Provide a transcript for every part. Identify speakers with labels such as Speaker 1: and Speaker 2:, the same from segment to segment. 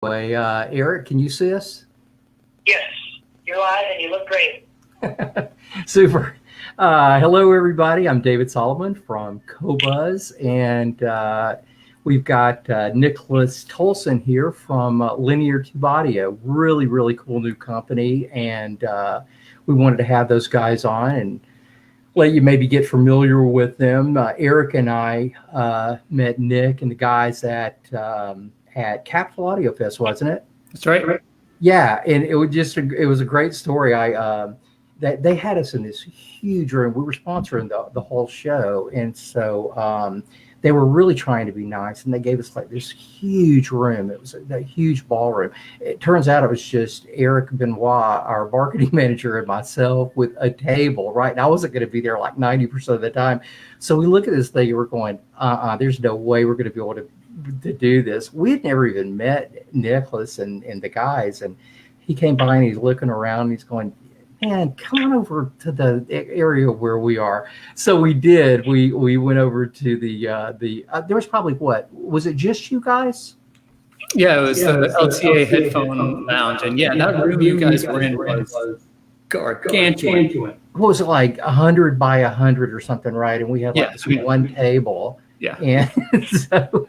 Speaker 1: Anyway, Eric, can you see us?
Speaker 2: Yes, you're live and you look great.
Speaker 1: Super. Hello, everybody. I'm David Solomon from Cobuzz, and we've got Nicholas Tolson here from Linear Tube Audio. Really, really cool new company, and we wanted to have those guys on and let you maybe get familiar with them. Eric and I met Nick and the guys at Capitol Audio Fest, wasn't it?
Speaker 3: That's right.
Speaker 1: Yeah, and it was a great story. That they had us in this huge room. We were sponsoring the whole show, and so they were really trying to be nice, and they gave us like this huge room. It was a huge ballroom. It turns out it was just Eric Benoit, our marketing manager, and myself with a table. Right, and I wasn't going to be there like 90% of the time. So we look at this thing, and we're going, there's no way we're going to be able to do this. We had never even met Nicholas and the guys, and he came by and he's looking around and he's going, man, come on over to the area where we are. So we did. We went over to the there was probably, what was it, just you guys?
Speaker 3: Yeah, it was the LTA headphone lounge, and that room you guys were in was gargantuan.
Speaker 1: What was it, like 100 by 100 or something, right? And we had like this one table.
Speaker 3: Yeah.
Speaker 1: And so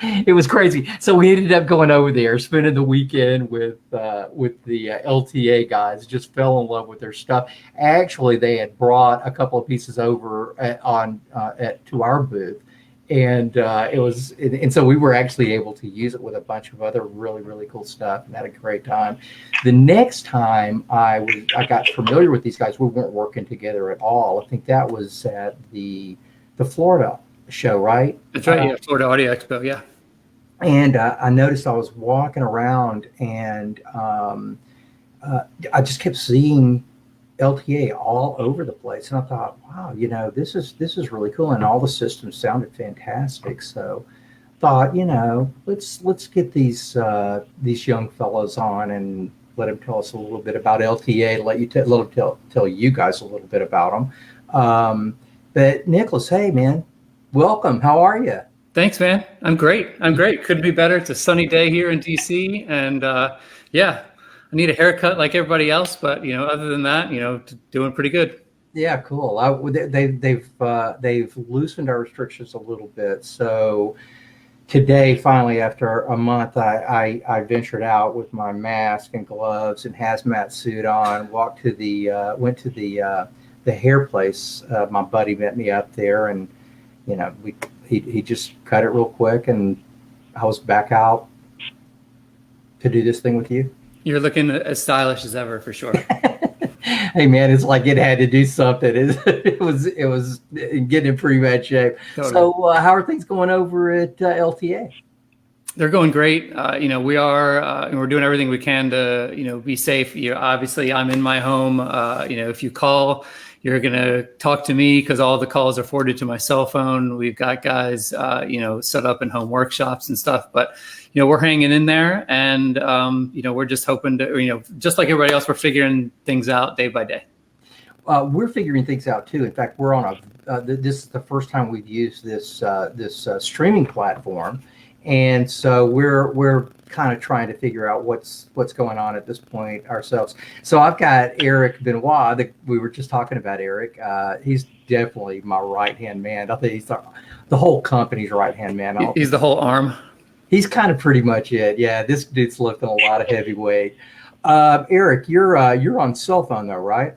Speaker 1: it was crazy. So we ended up going over there, spending the weekend with the LTA guys. Just fell in love with their stuff. Actually, they had brought a couple of pieces over to our booth, and so we were actually able to use it with a bunch of other really, really cool stuff, and had a great time. The next time I got familiar with these guys, we weren't working together at all. I think that was at the Florida show, right?
Speaker 3: That's right. Yeah, Florida Audio Expo. Yeah.
Speaker 1: And I noticed I was walking around, and I just kept seeing LTA all over the place, and I thought, wow, this is really cool, and all the systems sounded fantastic. So, thought, let's get these young fellows on and let them tell us a little bit about LTA. Let them tell you guys a little bit about them. But Nicholas, hey man, welcome. How are you?
Speaker 3: Thanks, man. I'm great. Couldn't be better. It's a sunny day here in DC, and I need a haircut like everybody else, but other than that, doing pretty good.
Speaker 1: Yeah, cool. They've loosened our restrictions a little bit. So today, finally, after a month, I ventured out with my mask and gloves and hazmat suit on. Went to the hair place. My buddy met me up there, and he just cut it real quick, and I was back out to do this thing with you.
Speaker 3: You're looking as stylish as ever, for sure.
Speaker 1: Hey man, it's like it had to do something. It was getting in pretty bad shape. Totally. So how are things going over at LTA?
Speaker 3: They're going great. We are, we're doing everything we can to, be safe. Obviously I'm in my home. If you call, you're going to talk to me because all the calls are forwarded to my cell phone. We've got guys, set up in home workshops and stuff, but, we're hanging in there, and, we're just hoping to, just like everybody else, we're figuring things out day by day.
Speaker 1: We're figuring things out too. In fact, we're on this is the first time we've used this streaming platform. And so we're kind of trying to figure out what's going on at this point ourselves. So I've got Eric Benoit. We were just talking about Eric. He's definitely my right-hand man. I think he's the whole company's right-hand man.
Speaker 3: He's the whole arm.
Speaker 1: He's kind of pretty much it. Yeah, this dude's lifting a lot of heavy weight. Eric, you're on cell phone though, right?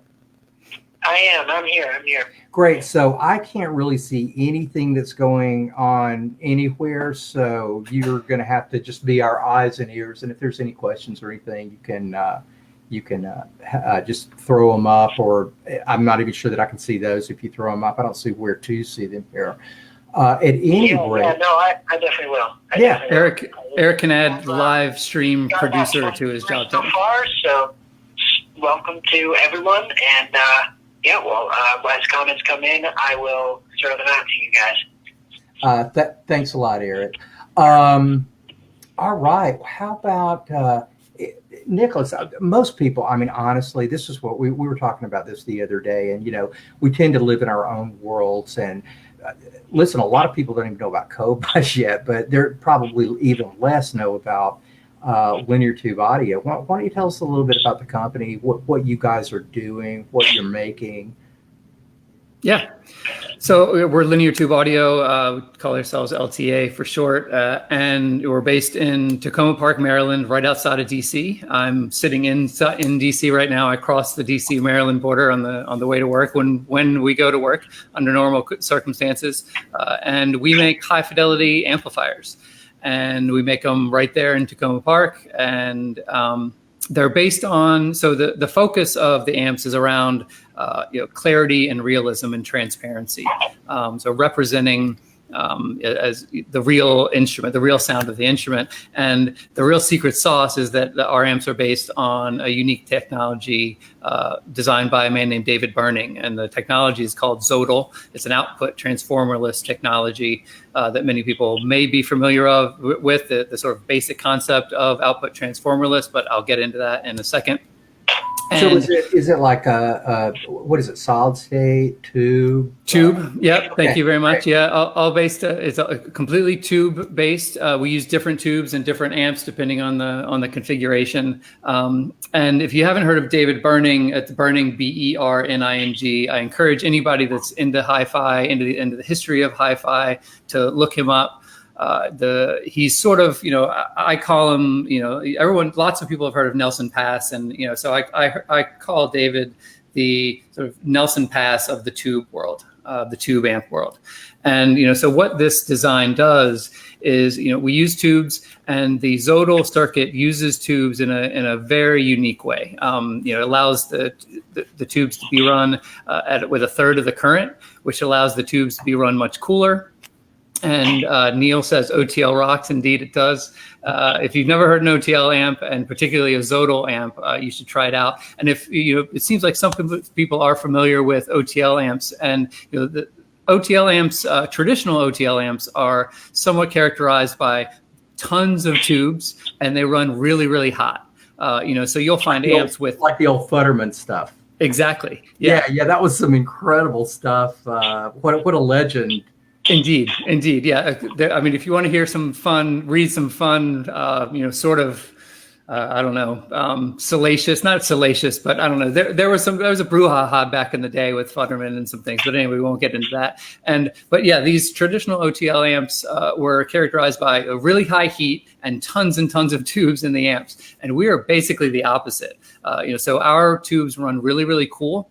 Speaker 2: I am. I'm here.
Speaker 1: Great. So I can't really see anything that's going on anywhere. So you're going to have to just be our eyes and ears. And if there's any questions or anything, you can just throw them up. Or I'm not even sure that I can see those if you throw them up. I don't see where to see them here. At any rate.
Speaker 2: Yeah, no, I definitely will.
Speaker 3: Eric can add live stream producer to his job
Speaker 2: so far. So welcome to everyone, and as comments come in, I will throw them out to you guys.
Speaker 1: Thanks a lot, Eric. All right. How about Nicholas? Most people, honestly, this is what we were talking about this the other day, and we tend to live in our own worlds. And listen, a lot of people don't even know about Cobuzz yet, but they're probably even less know about Linear Tube Audio. Why don't you tell us a little bit about the company, what you guys are doing, what you're making?
Speaker 3: Yeah. So we're Linear Tube Audio. We call ourselves LTA for short, and we're based in Tacoma Park, Maryland, right outside of DC. I'm sitting in DC right now. I cross the DC Maryland border on the way to work when we go to work under normal circumstances, and we make high fidelity amplifiers, and we make them right there in Tacoma Park, and they're based on, so the focus of the amps is around clarity and realism and transparency. So representing as the real instrument, the real sound of the instrument. And the real secret sauce is that our amps are based on a unique technology designed by a man named David Burning. And the technology is called Zodal. It's an output transformerless technology that many people may be familiar with, the sort of basic concept of output transformerless, but I'll get into that in a second.
Speaker 1: And so is it like what is it, solid state, tube?
Speaker 3: Tube, yep, thank
Speaker 1: Okay,
Speaker 3: you very much.
Speaker 1: great.
Speaker 3: Yeah, all based, it's a completely tube based. We use different tubes and different amps depending on the configuration. And if you haven't heard of David Burning, it's Burning, Berning, I encourage anybody that's into hi-fi, into the history of hi-fi, to look him up. He's sort of, I call him, lots of people have heard of Nelson Pass, and so I call David the sort of Nelson Pass of the tube world, the tube amp world. And so what this design does is, we use tubes, and the Zodal circuit uses tubes in a very unique way. It allows the tubes to be run with a third of the current, which allows the tubes to be run much cooler. And Neil says OTL rocks. Indeed, it does. If you've never heard an OTL amp, and particularly a Zodal amp, you should try it out. And if it seems like some people are familiar with OTL amps, and the OTL amps, traditional OTL amps, are somewhat characterized by tons of tubes, and they run really, really hot. So you'll find amps with
Speaker 1: like the old Futterman stuff.
Speaker 3: Exactly.
Speaker 1: Yeah, that was some incredible stuff. What a legend.
Speaker 3: Indeed. Yeah. I mean, if you want to hear some fun, read some fun, sort of, I don't know, salacious, not salacious, but I don't know. There was a brouhaha back in the day with Futterman and some things, but anyway, we won't get into that. But yeah, these traditional OTL amps were characterized by a really high heat and tons of tubes in the amps. And we are basically the opposite. So our tubes run really, really cool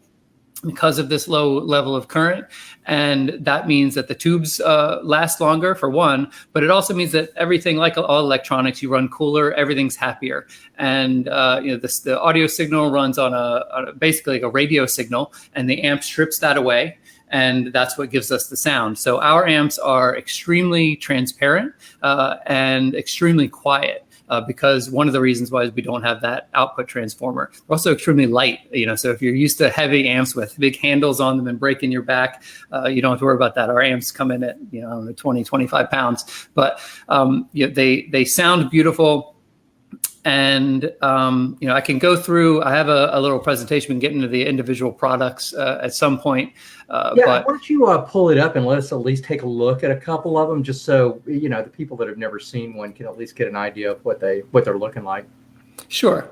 Speaker 3: because of this low level of current. And that means that the tubes last longer, for one, but it also means that everything, like all electronics, you run cooler, everything's happier. And the audio signal runs on basically like a radio signal, and the amp strips that away. And that's what gives us the sound. So our amps are extremely transparent and extremely quiet. Because one of the reasons why is we don't have that output transformer. We're also extremely light, so if you're used to heavy amps with big handles on them and breaking your back, you don't have to worry about that. Our amps come in at 20, 25 pounds, but they sound beautiful. And I can go through. I have a little presentation. We can get into the individual products at some point.
Speaker 1: But why don't you pull it up and let us at least take a look at a couple of them, just so the people that have never seen one can at least get an idea of what they're looking like.
Speaker 3: Sure.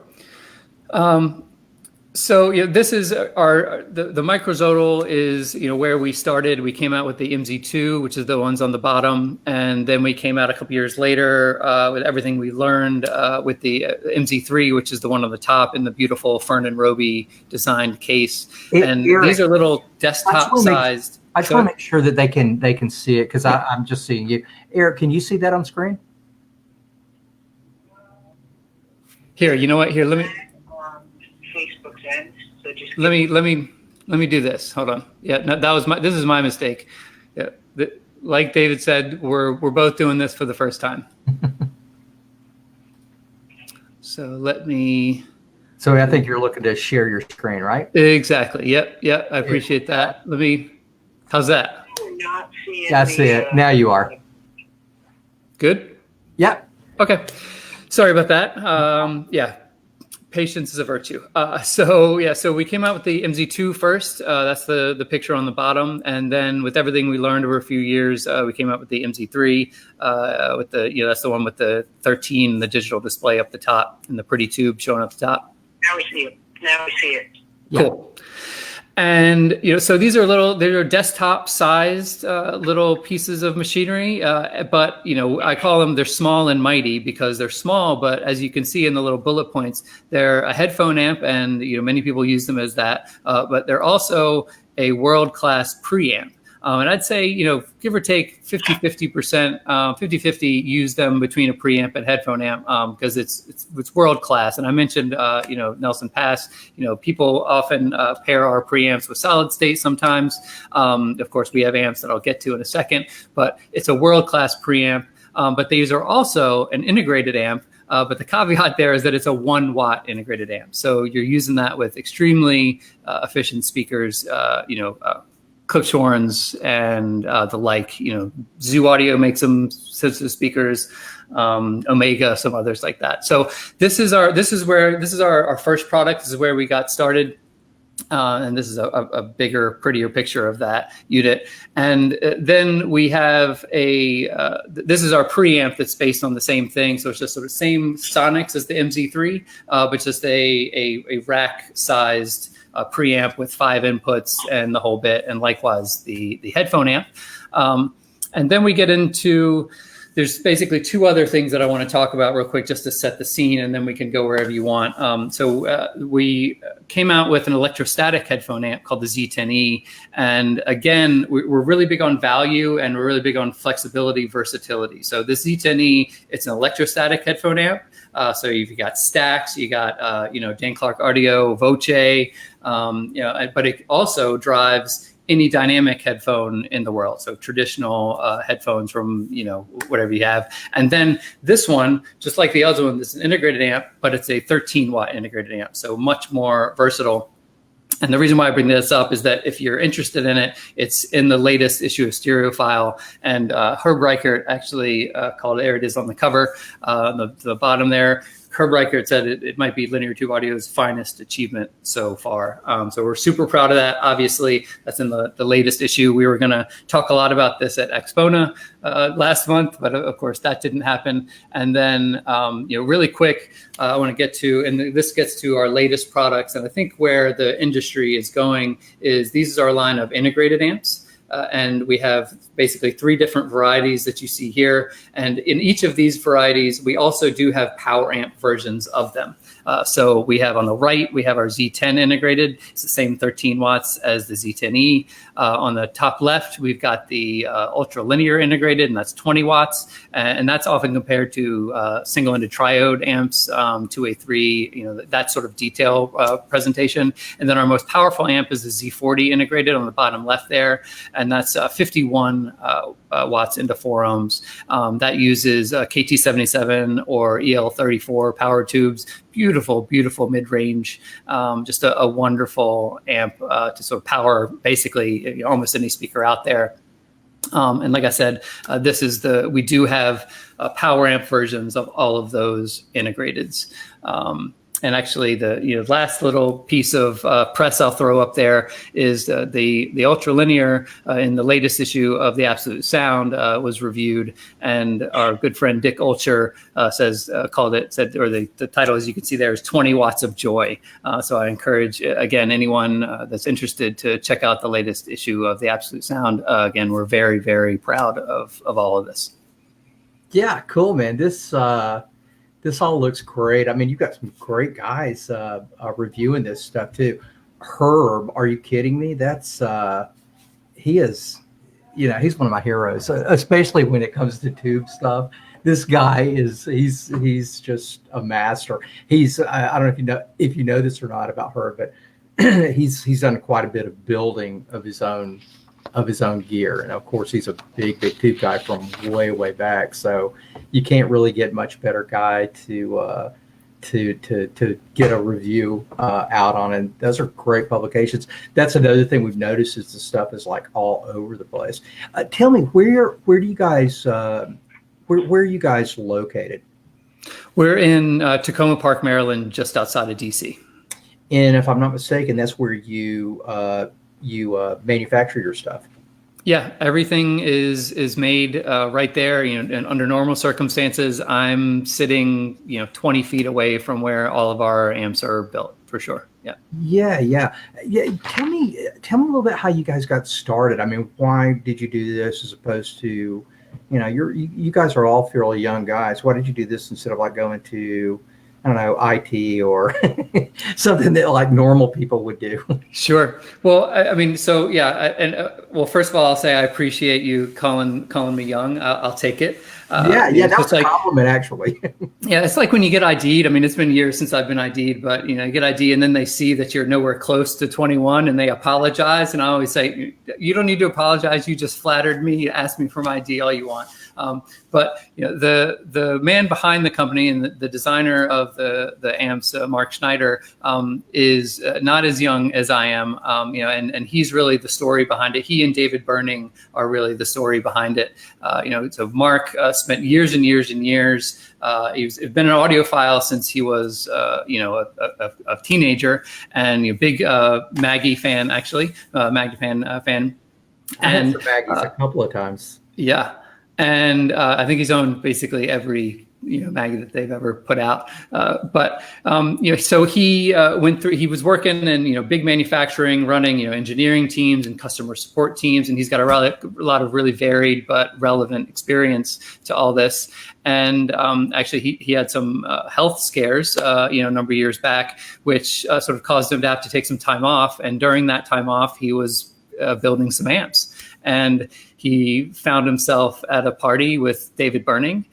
Speaker 3: So this is the MicroZodal is where we started. We came out with the MZ2, which is the ones on the bottom, and then we came out a couple years later with everything we learned with the MZ3, which is the one on the top in the beautiful Fern and Roby designed case. And Eric, these are little desktop sized.
Speaker 1: I just want to make sure that they can see it, because I'm just seeing you. Eric, can you see that on screen?
Speaker 3: Here, you know what? Here, let me.
Speaker 2: Facebook's end. So just
Speaker 3: let me do this. Hold on. Yeah, no, this is my mistake. Yeah, like David said, we're both doing this for the first time. So let me.
Speaker 1: So I think you're looking to share your screen, right?
Speaker 3: Exactly. Yep. I appreciate that. How's that?
Speaker 2: we're not seeing.
Speaker 1: Yeah, I see it. Now you are.
Speaker 3: Good.
Speaker 1: Yep.
Speaker 3: Okay. Sorry about that. Yeah. Patience is a virtue. So we came out with the MZ2 first. That's the picture on the bottom, and then with everything we learned over a few years, we came out with the MZ3 with that's the one with the 13, the digital display up the top, and the pretty tube showing up the top.
Speaker 2: Now we see it.
Speaker 3: Cool. And so they're desktop sized little pieces of machinery, but I call them, they're small and mighty because they're small, but as you can see in the little bullet points, they're a headphone amp, and many people use them as that, but they're also a world-class preamp. And I'd say, give or take 50% 50-50 use them between a preamp and headphone amp because it's world class. And I mentioned, Nelson Pass, people often pair our preamps with solid state sometimes. Of course, we have amps that I'll get to in a second, but it's a world class preamp. But these are also an integrated amp. But the caveat there is that it's a 1 watt integrated amp. So you're using that with extremely efficient speakers, Cookshoorns and the like. Zoo Audio makes some sensitive speakers, Omega, some others like that. So this is our first product. This is where we got started. And this is a bigger, prettier picture of that unit. And then we have this is our preamp that's based on the same thing. So it's just sort of same sonics as the MZ3, but just a rack-sized preamp with 5 inputs and the whole bit, and likewise the headphone amp. And then we get into, there's basically 2 other things that I want to talk about real quick just to set the scene, and then we can go wherever you want. So we came out with an electrostatic headphone amp called the Z10E. And again, we're really big on value, and we're really big on flexibility, versatility. So the Z10E, it's an electrostatic headphone amp. So you've got Stax, you got, Dan Clark Audio, Voce, but it also drives any dynamic headphone in the world. So traditional headphones from, whatever you have. And then this one, just like the other one, this is an integrated amp, but it's a 13 watt integrated amp. So much more versatile. And the reason why I bring this up is that if you're interested in it, it's in the latest issue of Stereophile. And Herb Reichert actually called it, there it is on the cover, the bottom there. Herb Reichert said it might be Linear Tube Audio's finest achievement so far. So we're super proud of that. Obviously, that's in the latest issue. We were going to talk a lot about this at Expona last month, but of course that didn't happen. And then, really quick, I want to get to, and this gets to our latest products. And I think where the industry is going is these is our line of integrated amps. And we have basically 3 different varieties that you see here. And in each of these varieties, we also do have power amp versions of them. So we have on the right, we have our Z10 integrated. It's the same 13 watts as the Z10E. On the top left, we've got the ultra linear integrated, and that's 20 watts. And that's often compared to single-ended triode amps, 2A3, that sort of detail presentation. And then our most powerful amp is the Z40 integrated on the bottom left there. And that's 51 watts into 4 ohms. That uses KT77 or EL34 power tubes. Beautiful mid-range, just a wonderful amp to sort of power basically almost any speaker out there. And like I said, we do have power amp versions of all of those integrateds. And actually, the last little piece of press I'll throw up there is the ultra linear in the latest issue of the Absolute Sound was reviewed, and our good friend Dick Ulcher the title, as you can see there, is 20 watts of joy. So I encourage again anyone that's interested to check out the latest issue of the Absolute Sound. Again, we're very, very proud of all of this.
Speaker 1: Yeah, cool, man. This all looks great. I mean, you've got some great guys reviewing this stuff too. Herb, are you kidding me? He is, he's one of my heroes, especially when it comes to tube stuff. This guy he's just a master. I don't know if you know this or not about Herb, but he's done quite a bit of building of his own gear, and of course he's a big tube guy from way back, so you can't really get much better guy to get a review out on. And those are great publications. That's another thing we've noticed is the stuff is like all over the place. Tell me, where do you guys where are you guys located?
Speaker 3: We're in Tacoma Park, Maryland, just outside of DC.
Speaker 1: And if I'm not mistaken, that's where you manufacture your stuff.
Speaker 3: Yeah, everything is made right there. And under normal circumstances, I'm sitting 20 feet away from where all of our amps are built, for sure. Yeah.
Speaker 1: Yeah. Tell me a little bit how you guys got started. I mean, why did you do this as opposed to, you guys are all fairly young guys. Why did you do this instead of like going to, I don't know, IT or something that like normal people would do?
Speaker 3: Sure. Well, I mean, so yeah, well, first of all, I'll say I appreciate you calling me young. I'll take it.
Speaker 1: That was a compliment, actually.
Speaker 3: Yeah, it's like when you get ID'd. I mean, it's been years since I've been ID'd, but you get ID and then they see that you're nowhere close to 21 and they apologize. And I always say, you don't need to apologize. You just flattered me. Ask me for my ID all you want. But the man behind the company and the designer of the amps, Mark Schneider, is not as young as I am. And he's really the story behind it. He and David Burning are really the story behind it. So Mark spent years and years and years. He's been an audiophile since he was a teenager, and big Maggie fan, actually, Maggie fan.
Speaker 1: And Maggie's a couple of times.
Speaker 3: Yeah. And I think he's owned basically every Maggie that they've ever put out. So he went through. He was working in big manufacturing, running engineering teams and customer support teams, and he's got a lot of really varied but relevant experience to all this. And actually, he had some health scares, a number of years back, which sort of caused him to have to take some time off. And during that time off, he was building some amps. And he found himself at a party with David Burning,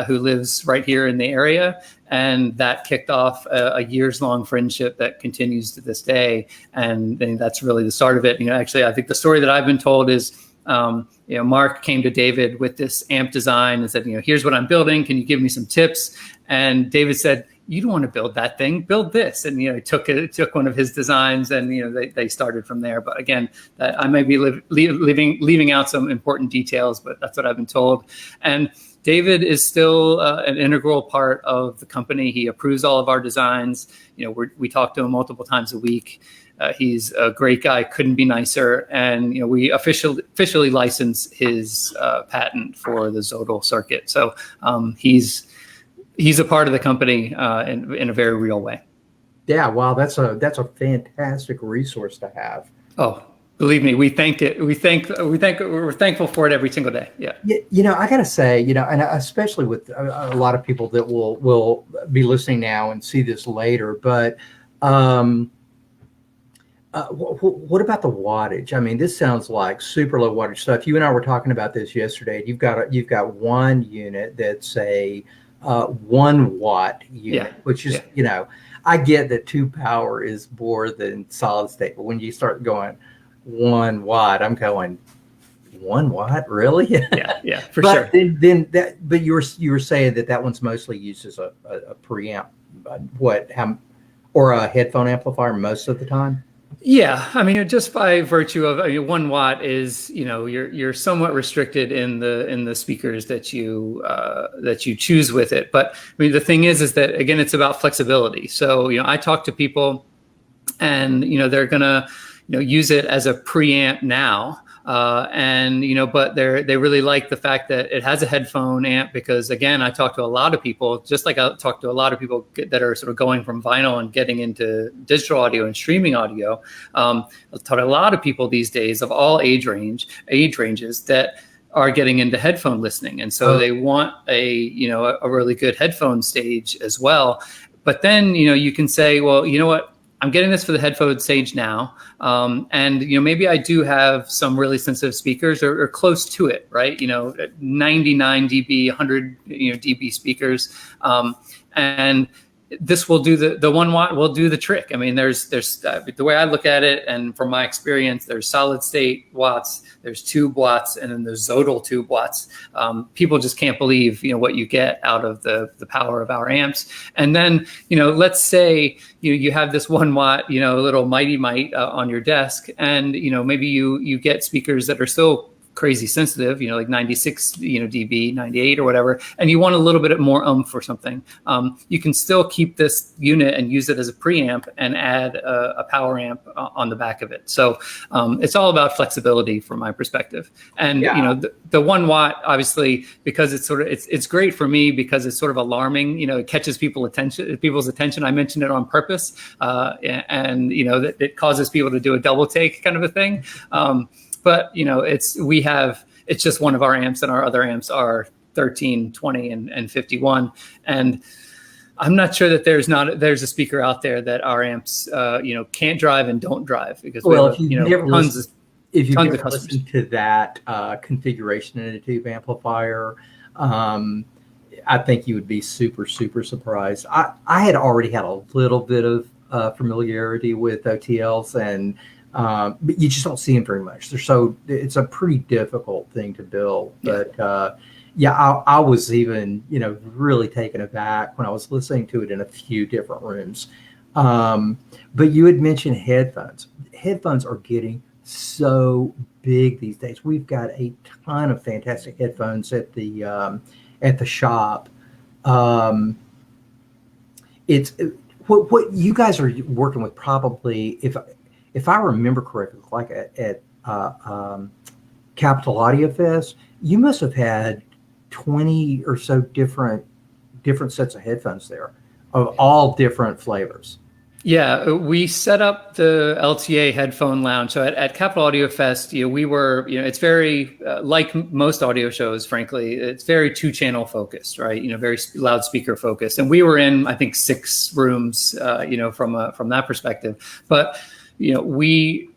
Speaker 3: who lives right here in the area. And that kicked off a years-long friendship that continues to this day. And that's really the start of it. Actually, I think the story that I've been told is, Mark came to David with this amp design and said, here's what I'm building. Can you give me some tips? And David said, you don't want to build that thing, build this. And, he took one of his designs and, they started from there. But again, I may be leaving out some important details, but that's what I've been told. And David is still an integral part of the company. He approves all of our designs. We talk to him multiple times a week. He's a great guy, couldn't be nicer. And, we officially license his patent for the Zodal circuit. So he's a part of the company in a very real way.
Speaker 1: Yeah, wow, that's a fantastic resource to have.
Speaker 3: Oh, believe me, we're thankful for it every single day. Yeah.
Speaker 1: I gotta say, and especially with a lot of people that will be listening now and see this later, but what about the wattage? I mean, this sounds like super low wattage stuff. You and I were talking about this yesterday. You've got one unit that's a 1 watt unit, which is, I get that 2 power is more than solid state, but when you start going 1 watt, I'm going 1 watt, really?
Speaker 3: Yeah, for sure.
Speaker 1: But you were saying that one's mostly used as a preamp, or a headphone amplifier most of the time.
Speaker 3: Yeah, I mean, just by virtue of 1 watt is, you're somewhat restricted in the speakers that you choose with it. But I mean, the thing is that again, it's about flexibility. So I talk to people, and they're gonna use it as a preamp now. But they really like the fact that it has a headphone amp, because again, I talk to a lot of people, just like I talk to a lot of people that are sort of going from vinyl and getting into digital audio and streaming audio. I talk to a lot of people these days of all age ranges that are getting into headphone listening. And so they want a really good headphone stage as well. But then, you can say, well, you know what? I'm getting this for the headphone stage now. And maybe I do have some really sensitive speakers or close to it, right? 99 dB, 100 dB speakers. And this will do the 1 watt will do the trick. I mean, there's the way I look at it, and from my experience, there's solid state watts, there's tube watts, and then there's Zodal tube watts. People just can't believe what you get out of the power of our amps. And then let's say you have this 1 watt little Mighty Mite on your desk, and maybe you get speakers that are still crazy sensitive, like 96, dB, 98 or whatever, and you want a little bit more oomph or something. You can still keep this unit and use it as a preamp and add a power amp on the back of it. So it's all about flexibility from my perspective. And the 1 watt, obviously, because it's great for me because it's sort of alarming. It catches people's attention. I mentioned it on purpose, and that it causes people to do a double take kind of a thing. But it's just one of our amps, and our other amps are 13, 20, and 51. And I'm not sure that there's a speaker out there that our amps can't drive and don't drive, because
Speaker 1: if you've never
Speaker 3: listened
Speaker 1: to that configuration in a tube amplifier, I think you would be super, super surprised. I had already had a little bit of familiarity with OTLs, and but you just don't see them very much. It's a pretty difficult thing to build. But I was even really taken aback when I was listening to it in a few different rooms. But you had mentioned headphones. Headphones are getting so big these days. We've got a ton of fantastic headphones at the shop. It's what you guys are working with, probably, if I remember correctly, like at Capital Audio Fest, you must have had 20 or so different sets of headphones there of all different flavors.
Speaker 3: Yeah, we set up the LTA headphone lounge. So at Capital Audio Fest, we were, it's very, like most audio shows, frankly, it's very 2-channel focused, right? Very loudspeaker focused. And we were in, I think, 6 rooms, from that perspective. But, we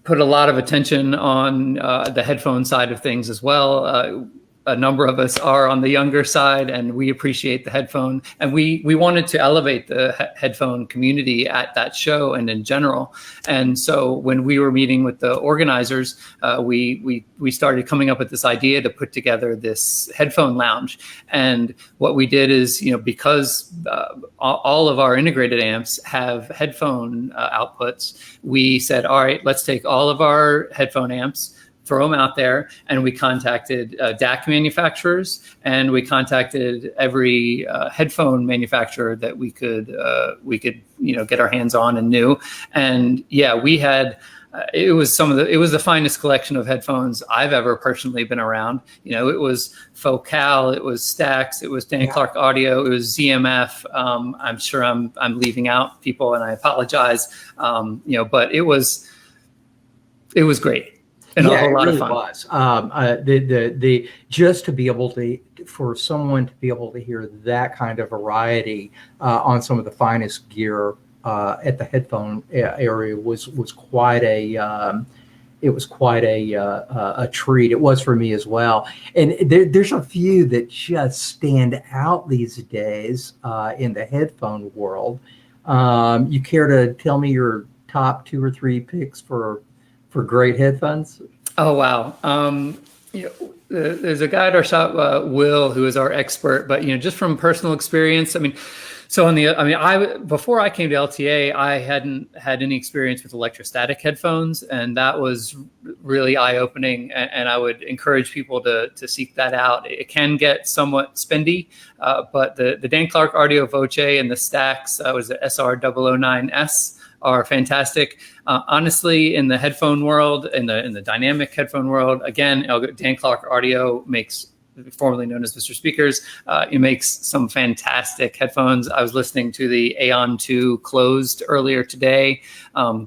Speaker 3: put a lot of attention on the headphone side of things as well. A number of us are on the younger side, and we appreciate the headphone. And we wanted to elevate the headphone community at that show and in general. And so when we were meeting with the organizers, we started coming up with this idea to put together this headphone lounge. And what we did is, because all of our integrated amps have headphone outputs, we said, all right, let's take all of our headphone amps, throw them out there, and we contacted DAC manufacturers, and we contacted every headphone manufacturer that we could get our hands on and knew. And we had it was the finest collection of headphones I've ever personally been around. It was Focal, it was Stax, it was Dan Clark Audio, it was ZMF. I'm sure I'm leaving out people, and I apologize. But it was great. And a whole lot of fun.
Speaker 1: Was. The just to be able for someone to be able to hear that kind of variety on some of the finest gear at the headphone area was quite a treat. It was for me as well. And there's a few that just stand out these days in the headphone world. You care to tell me your top 2 or 3 picks for great headphones?
Speaker 3: Oh, wow. There's a guy at our shop, Will, who is our expert, but, just from personal experience, before I came to LTA, I hadn't had any experience with electrostatic headphones, and that was really eye-opening. And I would encourage people to seek that out. It can get somewhat spendy, but the Dan Clark Audio Voce and the Stax, was the SR009S, are fantastic. Honestly, in the headphone world, in the dynamic headphone world, again, Dan Clark Audio makes, formerly known as Mr. Speakers, it makes some fantastic headphones. I was listening to the Aeon 2 closed earlier today.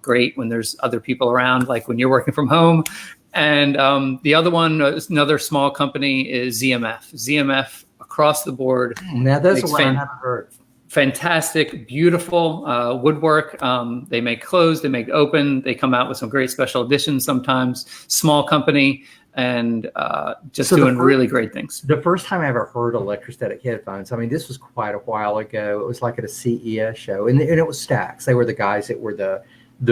Speaker 3: Great when there's other people around, like when you're working from home. And the other one, another small company, is ZMF. ZMF across the board.
Speaker 1: Now that's what I haven't heard.
Speaker 3: Fantastic, beautiful woodwork. They make closed, they make open. They come out with some great special editions sometimes. Small company, and doing really great things.
Speaker 1: The first time I ever heard electrostatic headphones, this was quite a while ago. It was like at a CES show, and it was Stax. They were the guys that were the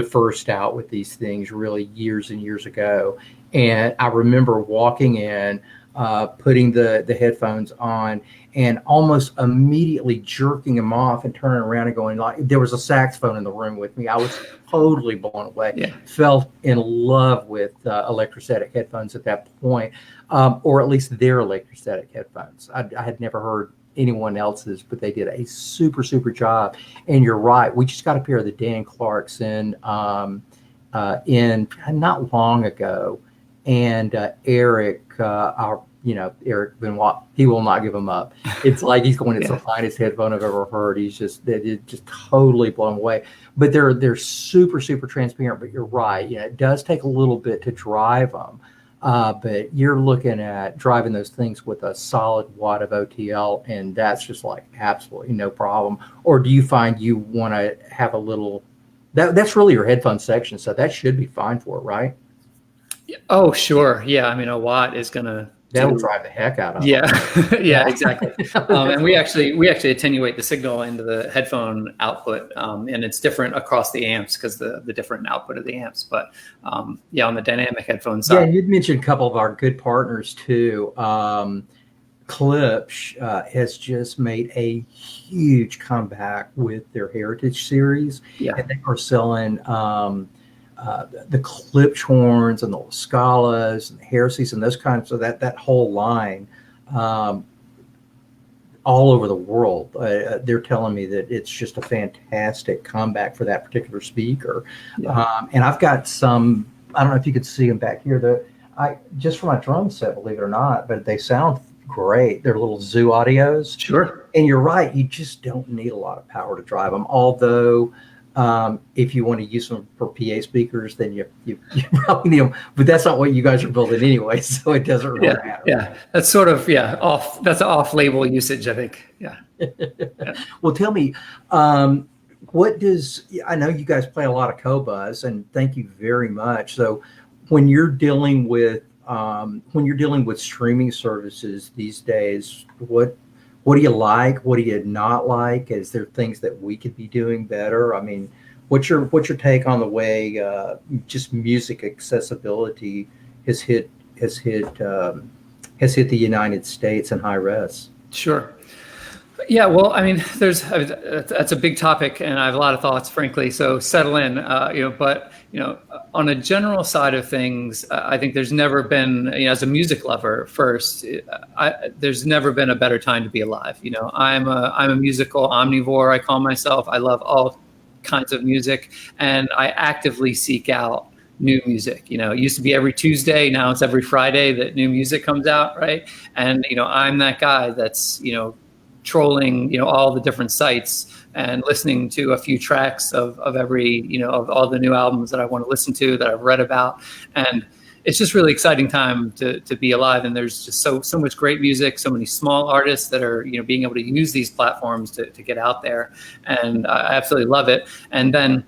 Speaker 1: first out with these things, really years and years ago. And I remember walking in. putting the headphones on and almost immediately jerking them off and turning around and going like there was a saxophone in the room with me. I was totally blown away.
Speaker 3: Yeah.
Speaker 1: Fell in love with electrostatic headphones at that point, or at least their electrostatic headphones. I had never heard anyone else's, but they did a super job. And you're right, we just got a pair of the Dan Clarkson in not long ago, and Eric, Eric Benoit, he will not give them up. It's like he's going, it's the finest headphone I've ever heard. He's just totally blown away. But they're super transparent. But you're right, it does take a little bit to drive them. But you're looking at driving those things with a solid watt of OTL, and that's just like absolutely no problem. Or do you find you want to have a little? That's really your headphone section, so that should be fine for it, right?
Speaker 3: Oh, sure. Yeah, I mean, a watt is gonna.
Speaker 1: That'll drive the heck out of it.
Speaker 3: Yeah, yeah, exactly. And we actually attenuate the signal into the headphone output, and it's different across the amps because the different output of the amps. But on the dynamic headphone side,
Speaker 1: yeah, you'd mentioned a couple of our good partners too. Klipsch has just made a huge comeback with their Heritage series.
Speaker 3: Yeah,
Speaker 1: and they are selling the Klipsch horns and the Scalas and the Heresies and those kinds of that whole line all over the world. They're telling me that it's just a fantastic comeback for that particular speaker.
Speaker 3: Yeah.
Speaker 1: And I've got some, I don't know if you could see them back here, just for my drum set, believe it or not, but they sound great. They're little Zoo Audios.
Speaker 3: Sure.
Speaker 1: And you're right, you just don't need a lot of power to drive them. Although if you want to use them for PA speakers, then you probably need them. But that's not what you guys are building anyway, so it doesn't really matter.
Speaker 3: Yeah, that's sort of off. That's off-label usage, I think. Yeah.
Speaker 1: Well, tell me, what does? I know you guys play a lot of Qobuz, and thank you very much. So, when you're dealing with streaming services these days, what do you like? What do you not like? Is there things that we could be doing better? I mean, what's your take on the way just music accessibility has hit the United States and high res?
Speaker 3: Sure. Yeah, well, I mean, that's a big topic, and I have a lot of thoughts, frankly. So settle in, But on a general side of things, I think there's never been, as a music lover, first, there's never been a better time to be alive. I'm a musical omnivore. I call myself. I love all kinds of music, and I actively seek out new music. It used to be every Tuesday. Now it's every Friday that new music comes out, right? And I'm that guy that's trolling all the different sites and listening to a few tracks of every of all the new albums that I want to listen to, that I've read about. And it's just really exciting time to be alive. And there's just so much great music, so many small artists that are being able to use these platforms to get out there, and I absolutely love it. And then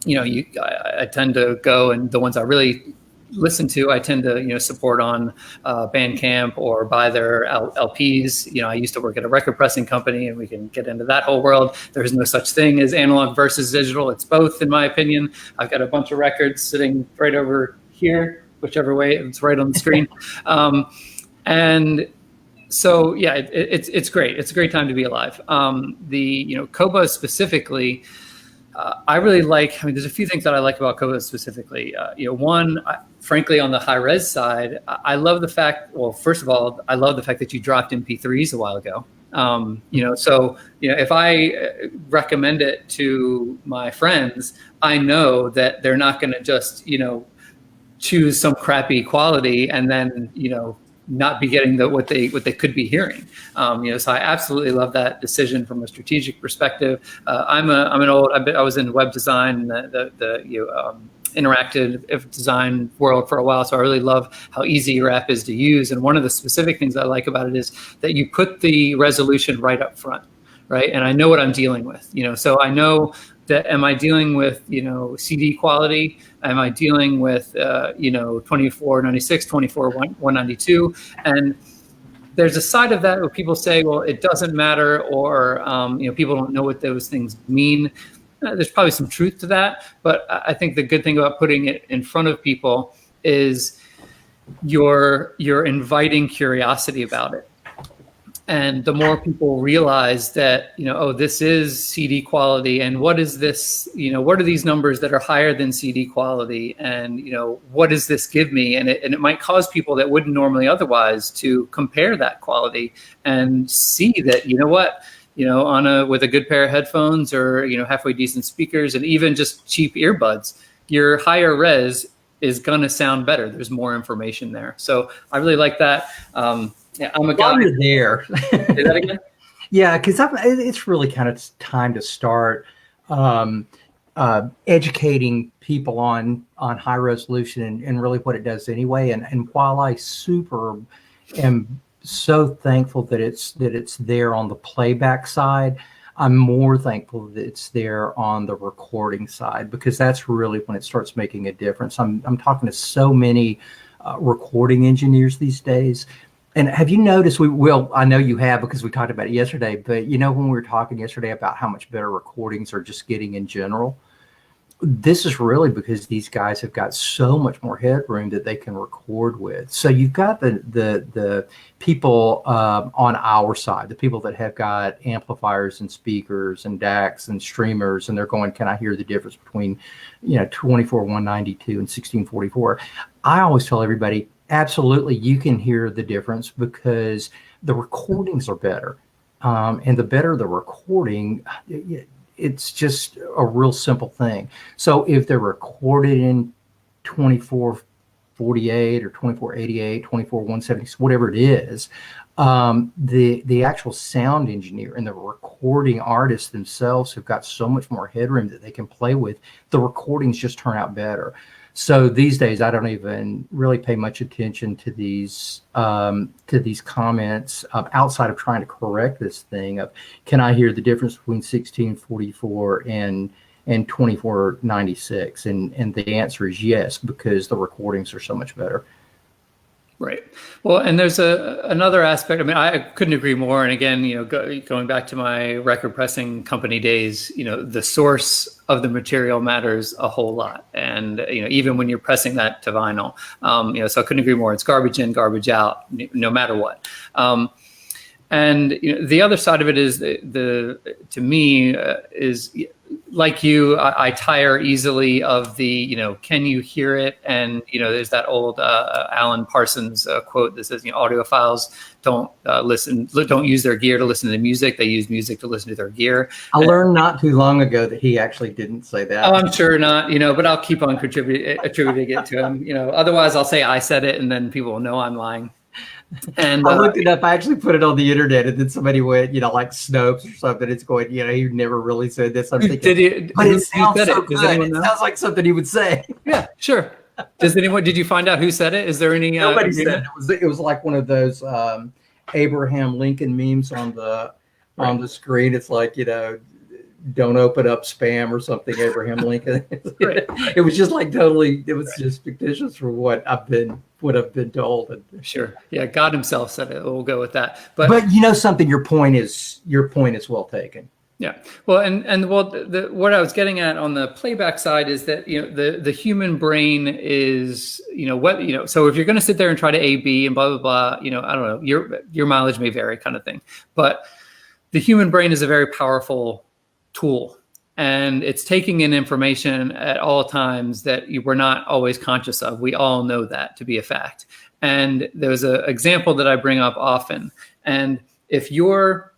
Speaker 3: I tend to go, and the ones I really listen to, I tend to support on Bandcamp or buy their LPs. I used to work at a record pressing company, and we can get into that whole world. There's no such thing as analog versus digital. It's both, in my opinion. I've got a bunch of records sitting right over here, whichever way, it's right on the screen. And so it's great. It's a great time to be alive. The Qobuz specifically, I really like. I mean, there's a few things that I like about Qobuz specifically. One, frankly, on the high res side, I love the fact. Well, first of all, I love the fact that you dropped MP3s a while ago. So if I recommend it to my friends, I know that they're not going to just choose some crappy quality and then not be getting what they could be hearing. So I absolutely love that decision from a strategic perspective. I was in web design, the interactive design world for a while, so I really love how easy your app is to use. And one of the specific things I like about it is that you put the resolution right up front, right? And I know what I'm dealing with, so I know that, am I dealing with, CD quality? Am I dealing with, 2496, 192? And there's a side of that where people say, well, it doesn't matter, or, people don't know what those things mean. There's probably some truth to that. But I think the good thing about putting it in front of people is you're inviting curiosity about it. And the more people realize that, oh, this is CD quality, and what is this, what are these numbers that are higher than CD quality, and, what does this give me? And it might cause people that wouldn't normally otherwise to compare that quality and see that, with a good pair of headphones or, halfway decent speakers and even just cheap earbuds, your higher res is going to sound better. There's more information there. So I really like that. Yeah, I'm a guy.
Speaker 1: While you're there.
Speaker 3: Say that again?
Speaker 1: Yeah, because it's really kind of time to start educating people on high resolution and really what it does anyway. And while I am so thankful that it's there on the playback side, I'm more thankful that it's there on the recording side, because that's really when it starts making a difference. I'm talking to so many recording engineers these days. And have you noticed, I know you have because we talked about it yesterday, but when we were talking yesterday about how much better recordings are just getting in general, this is really because these guys have got so much more headroom that they can record with. So you've got the people on our side, the people that have got amplifiers and speakers and DACs and streamers, and they're going, can I hear the difference between 24192 and 1644? I always tell everybody, absolutely, you can hear the difference because the recordings are better. And the better the recording, it's just a real simple thing. So if they're recorded in 2448 or 2488, 24170, whatever it is, the actual sound engineer and the recording artists themselves have got so much more headroom that they can play with. The recordings just turn out better. So these days, I don't even really pay much attention to these comments outside of trying to correct this thing of, can I hear the difference between 1644 and 2496? And the answer is yes, because the recordings are so much better.
Speaker 3: Right. Well, and there's another aspect. I mean, I couldn't agree more. And again, going back to my record pressing company days, the source of the material matters a whole lot. And, even when you're pressing that to vinyl, so I couldn't agree more. It's garbage in, garbage out, no matter what. And the other side of it is to me is like you, I tire easily of the, can you hear it? And, there's that old Alan Parsons quote that says, audiophiles don't use their gear to listen to the music. They use music to listen to their gear.
Speaker 1: I learned not too long ago that he actually didn't say that.
Speaker 3: Oh, I'm sure not, but I'll keep on attributing it to him. Otherwise I'll say I said it and then people will know I'm lying. And
Speaker 1: I looked it up. I actually put it on the internet, and then somebody went, like Snopes or something. It's going, he never really said this. I'm thinking, but it sounds so good. It sounds like something he would say.
Speaker 3: Yeah, sure. Did you find out who said it? Is there any?
Speaker 1: Nobody said it. It was like one of those Abraham Lincoln memes on the screen. It's like, don't open up spam or something, Abraham Lincoln.
Speaker 3: Right.
Speaker 1: It was just like totally, it was just fictitious for what I've been told.
Speaker 3: Sure. Yeah. God himself said it. We'll go with that. But
Speaker 1: something, your point is well taken.
Speaker 3: Yeah. Well, and what I was getting at on the playback side is that, the human brain is, so if you're going to sit there and try to A, B and blah, blah, blah, I don't know, your mileage may vary kind of thing, but the human brain is a very powerful tool, and it's taking in information at all times that we're not always conscious of. We all know that to be a fact. And there's an example that I bring up often. And if you're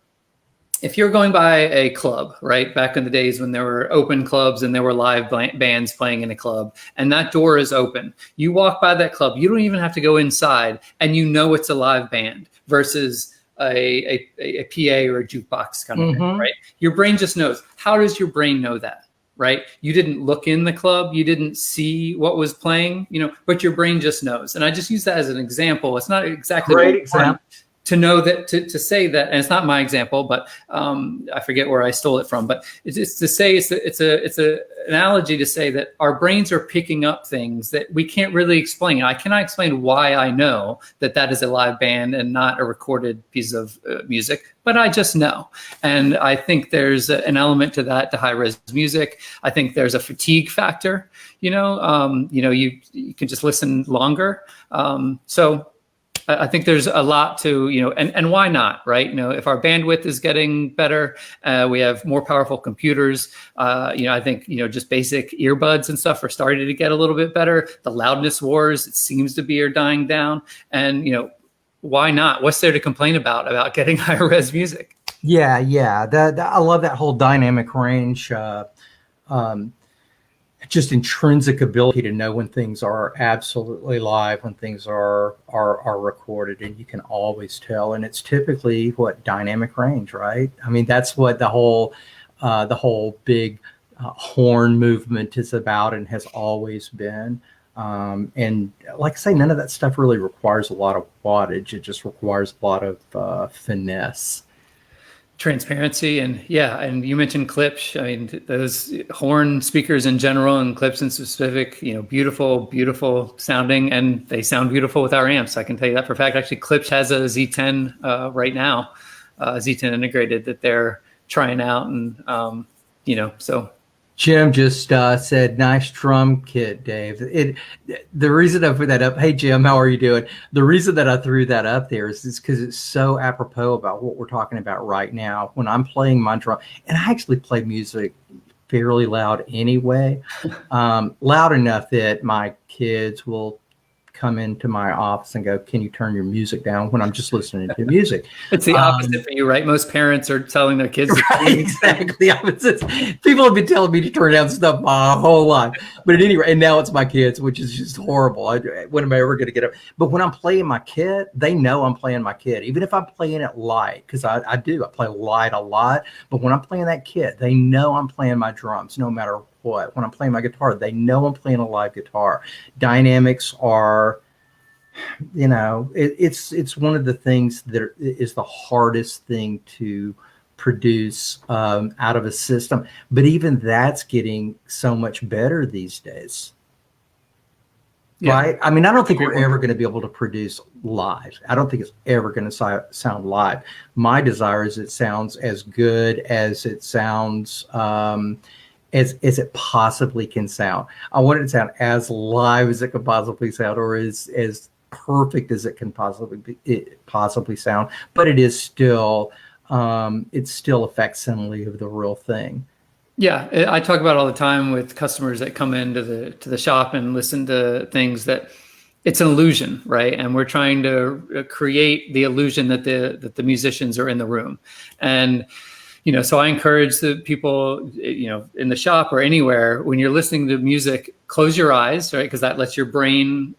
Speaker 3: going by a club, right, back in the days when there were open clubs and there were live bands playing in a club, and that door is open, you walk by that club, you don't even have to go inside, and it's a live band versus a PA or a jukebox kind of thing, right? Your brain just knows. How does your brain know that, right? You didn't look in the club, you didn't see what was playing, but your brain just knows. And I just use that as an example. It's not exactly
Speaker 1: great example.
Speaker 3: to know that, to say that, and it's not my example, but I forget where I stole it from, but it's to say it's a analogy to say that our brains are picking up things that we can't really explain. I cannot explain why I know that that is a live band and not a recorded piece of music, but I just know. And I think there's an element to that, to high res music. I think there's a fatigue factor, you can just listen longer. So I think there's a lot to, and why not, right? If our bandwidth is getting better, we have more powerful computers. I think, just basic earbuds and stuff are starting to get a little bit better. The loudness wars, it seems to be, are dying down. And, why not? What's there to complain about getting higher res music?
Speaker 1: Yeah. I love that whole dynamic range. Just intrinsic ability to know when things are absolutely live, when things are recorded, and you can always tell. And it's typically dynamic range, right? I mean, that's what the whole big horn movement is about and has always been. And like I say, none of that stuff really requires a lot of wattage. It just requires a lot of finesse.
Speaker 3: Transparency. And you mentioned Klipsch. I mean, those horn speakers in general and Klipsch in specific, beautiful sounding, and they sound beautiful with our amps. I can tell you that for a fact. Actually, Klipsch has a Z10 right now, Z10 integrated, that they're trying out. And, so.
Speaker 1: Jim just said, nice drum kit, Dave. The reason I put that up, hey, Jim, how are you doing? The reason that I threw that up there is because it's so apropos about what we're talking about right now. When I'm playing my drum, and I actually play music fairly loud anyway, loud enough that my kids will come into my office and go, can you turn your music down, when I'm just listening to music?
Speaker 3: It's the opposite for you, right? Most parents are telling their kids.
Speaker 1: Right, exactly. People have been telling me to turn down stuff my whole life. But at any rate, and now it's my kids, which is just horrible. When am I ever going to get up? But when I'm playing my kit, they know I'm playing my kit. Even if I'm playing it light, because I play light a lot. But when I'm playing that kit, they know I'm playing my drums no matter what. When I'm playing my guitar, they know I'm playing a live guitar. Dynamics are, it's one of the things that is the hardest thing to produce out of a system. But even that's getting so much better these days. Yeah. Right? I mean, I don't think we're ever going to be able to produce live. I don't think it's ever going to sound live. My desire is it sounds as good as it sounds as it possibly can sound. I want it to sound as live as it can possibly sound, or as perfect as it can possibly sound. But it is still it's still a facsimile of the real thing.
Speaker 3: Yeah, I talk about it all the time with customers that come into the shop and listen to things, that it's an illusion, right? And we're trying to create the illusion that the musicians are in the room. And so I encourage the people, in the shop or anywhere, when you're listening to music, close your eyes, right? Because that lets your brain,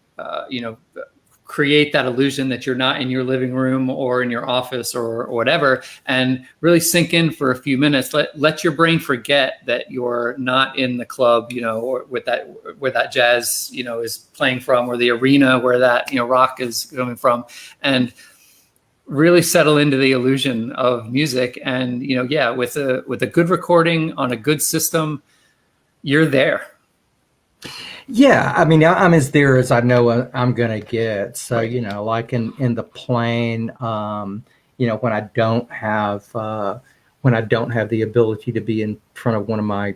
Speaker 3: create that illusion that you're not in your living room or in your office or whatever, and really sink in for a few minutes. Let your brain forget that you're not in the club, or where that jazz, is playing from, or the arena where that, rock is coming from, and really settle into the illusion of music. And, with a good recording on a good system, you're there.
Speaker 1: Yeah. I mean, I'm as there as I know I'm going to get. So, like in the plane, when I don't have the ability to be in front of one of my,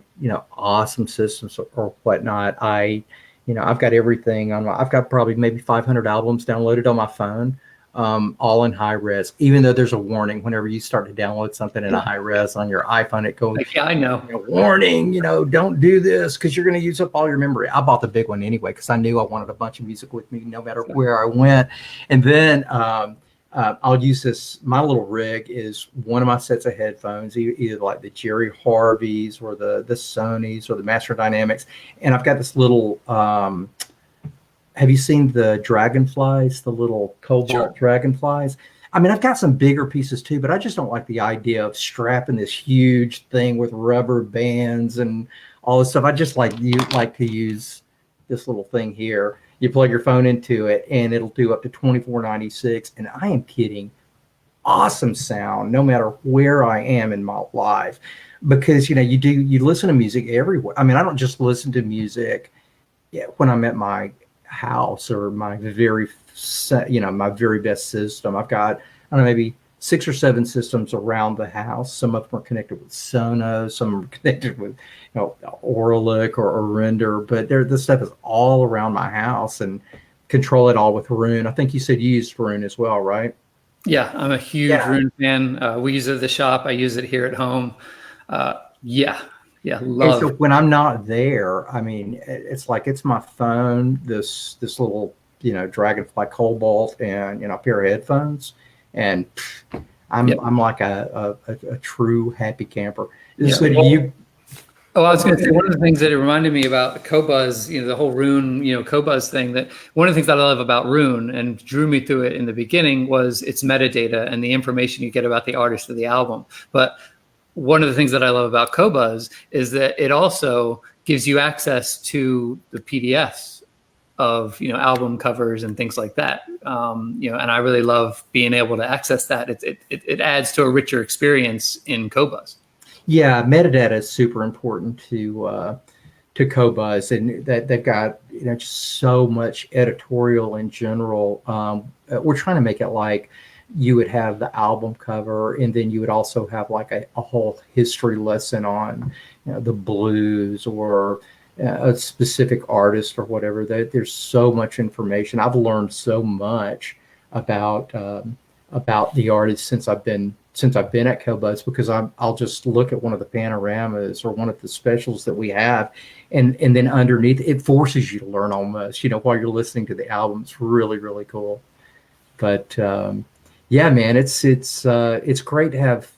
Speaker 1: awesome systems or whatnot, I've got everything I've got probably maybe 500 albums downloaded on my phone. All in high res, even though there's a warning whenever you start to download something in a high res on your iPhone. It goes,
Speaker 3: yeah, I know.
Speaker 1: Warning, don't do this because you're going to use up all your memory. I bought the big one anyway because I knew I wanted a bunch of music with me no matter where I went. And then I'll use this. My little rig is one of my sets of headphones, either like the Jerry Harveys or the Sonys or the Master Dynamics, and I've got this little. Have you seen the dragonflies, the little cobalt dragonflies? I mean, I've got some bigger pieces too, but I just don't like the idea of strapping this huge thing with rubber bands and all this stuff. I just like to use this little thing here. You plug your phone into it and it'll do up to 2496. And I am kidding awesome sound no matter where I am in my life, because you listen to music everywhere. I mean, I don't just listen to music when I'm at my house or my my very best system. I've got, I don't know, maybe 6 or 7 systems around the house. Some of them are connected with Sonos, some are connected with Auralic or Render, but this stuff is all around my house, and control it all with Roon. I think you said you used Roon as well, right?
Speaker 3: Yeah, I'm a huge Roon fan. We use it at the shop. I use it here at home. Yeah, love.
Speaker 1: And so when I'm not there, I mean, it's like it's my phone, this little Dragonfly Cobalt, and a pair of headphones, and I'm like a true happy camper. So
Speaker 3: Oh, I was going to say, one of the things that it reminded me about Qobuz, the whole Roon, Qobuz thing, that one of the things that I love about Roon and drew me through it in the beginning was its metadata and the information you get about the artist of the album. But one of the things that I love about Qobuz is that it also gives you access to the PDFs of, album covers and things like that. And I really love being able to access that. It adds to a richer experience in Qobuz.
Speaker 1: Yeah, metadata is super important to Qobuz, and that they've got just so much editorial in general. We're trying to make it like you would have the album cover, and then you would also have like a whole history lesson on the blues or a specific artist or whatever. There's so much information. I've learned so much about the artist since I've been at Qobuz, because I'll just look at one of the panoramas or one of the specials that we have, and then underneath it forces you to learn almost, while you're listening to the album. It's really, really cool. But yeah, man, it's great to have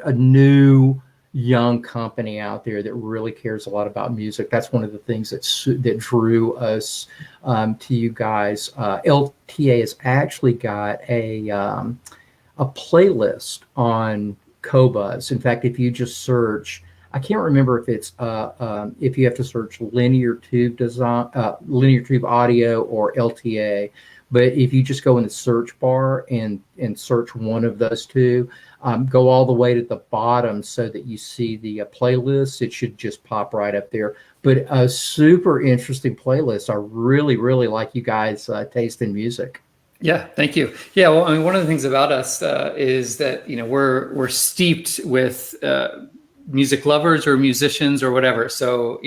Speaker 1: a new young company out there that really cares a lot about music. That's one of the things that drew us to you guys. LTA has actually got a playlist on Qobuz. In fact, if you just search, I can't remember if it's if you have to search linear tube audio or LTA, but if you just go in the search bar and search one of those two, go all the way to the bottom so that you see the playlist. It should just pop right up there. But a super interesting playlist. I really, really like you guys' taste in music.
Speaker 3: Yeah, thank you. Yeah, well, I mean, one of the things about us is that we're steeped with music lovers or musicians or whatever. So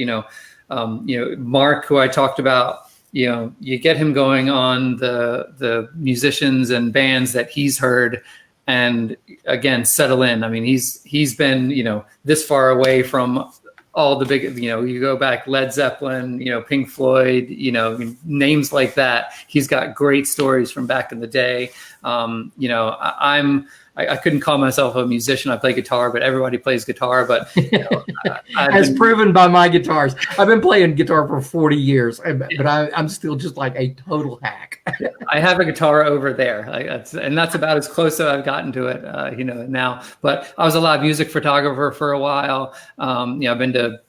Speaker 3: Mark, who I talked about, you get him going on the musicians and bands that he's heard, and again, settle in. I mean, he's been this far away from all the big, you go back, Led Zeppelin, Pink Floyd, names like that. He's got great stories from back in the day. I couldn't call myself a musician. I play guitar, but everybody plays guitar. But
Speaker 1: as proven by my guitars, I've been playing guitar for 40 years, but I'm still just like a total hack.
Speaker 3: I have a guitar over there, and that's about as close as I've gotten to it, now. But I was a live music photographer for a while. I've been to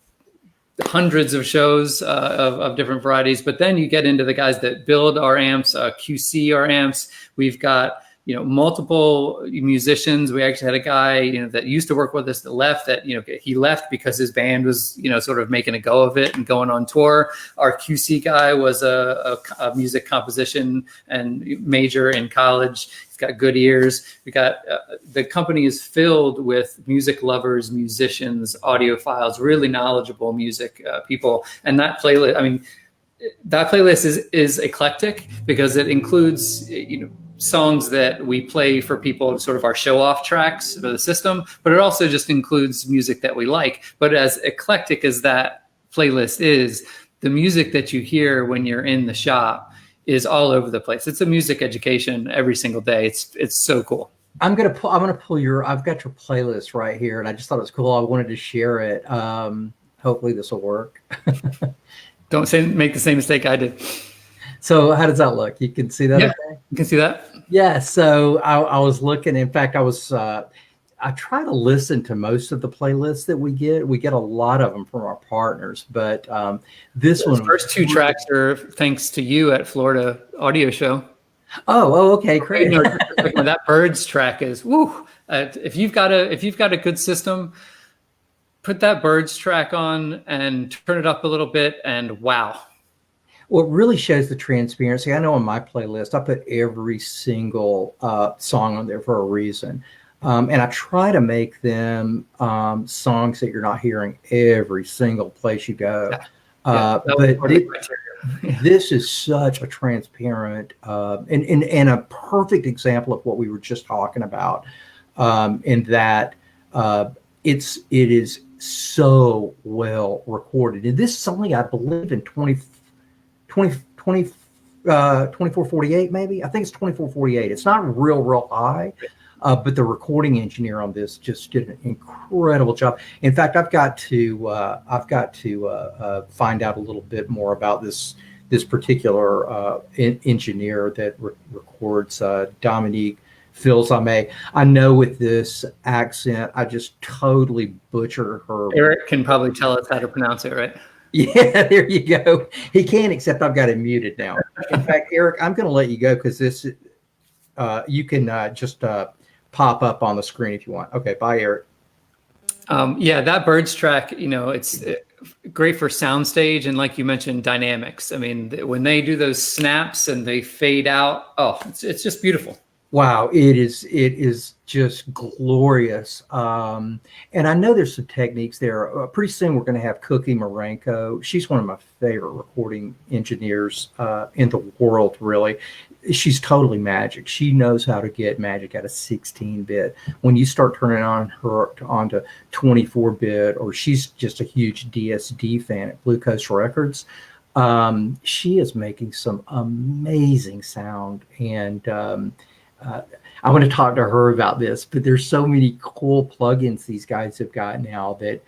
Speaker 3: hundreds of shows of different varieties. But then you get into the guys that build our amps, QC our amps. We've got multiple musicians. We actually had a guy, that used to work with us that left. That he left because his band was, sort of making a go of it and going on tour. Our QC guy was a music composition and major in college. He's got good ears. We got the company is filled with music lovers, musicians, audiophiles, really knowledgeable music people. And that playlist, that playlist is eclectic because it includes, songs that we play for people, sort of our show off tracks for the system, but it also just includes music that we like. But as eclectic as that playlist is, the music that you hear when you're in the shop is all over the place. It's a music education every single day. It's so cool.
Speaker 1: I've got your playlist right here, and I just thought it was cool. I wanted to share it. Hopefully this will work.
Speaker 3: Don't make the same mistake I did.
Speaker 1: So how does that look? You can see that?
Speaker 3: Yeah,
Speaker 1: okay?
Speaker 3: You can see that?
Speaker 1: Yeah. So I was looking. In fact, I try to listen to most of the playlists that we get. We get a lot of them from our partners, but this one,
Speaker 3: first two tracks are thanks to you at Florida Audio Show.
Speaker 1: Okay, great.
Speaker 3: You know, like when that Birds track is, woo. If you've got a good system, put that Birds track on and turn it up a little bit, and wow.
Speaker 1: Well, it really shows the transparency. I know on my playlist, I put every single song on there for a reason. And I try to make them songs that you're not hearing every single place you go. But this is such a transparent and a perfect example of what we were just talking about, in that it is so well recorded. And this is only, I believe, in 2448, maybe. I think it's 2448. It's not real high. But the recording engineer on this just did an incredible job. In fact, I've got to find out a little bit more about this particular engineer that records Dominique Fils-Aimé. I know with this accent, I just totally butcher her.
Speaker 3: Eric can probably tell us how to pronounce it, right?
Speaker 1: Yeah, there you go. He can, except I've got him muted now. In fact, Eric, I'm going to let you go because this you can just pop up on the screen if you want. Okay, bye, Eric.
Speaker 3: Yeah, that Birds track, you know, it's great for soundstage and, like you mentioned, dynamics. I mean, when they do those snaps and they fade out, it's just beautiful.
Speaker 1: Wow, it is just glorious. And I know there's some techniques there. Pretty soon we're going to have Cookie Marenko. She's one of my favorite recording engineers in the world, really. She's totally magic. She knows how to get magic out of 16-bit. When you start turning on her onto 24-bit, or she's just a huge DSD fan at Blue Coast Records, she is making some amazing sound. And I want to talk to her about this, but there's so many cool plugins these guys have got now that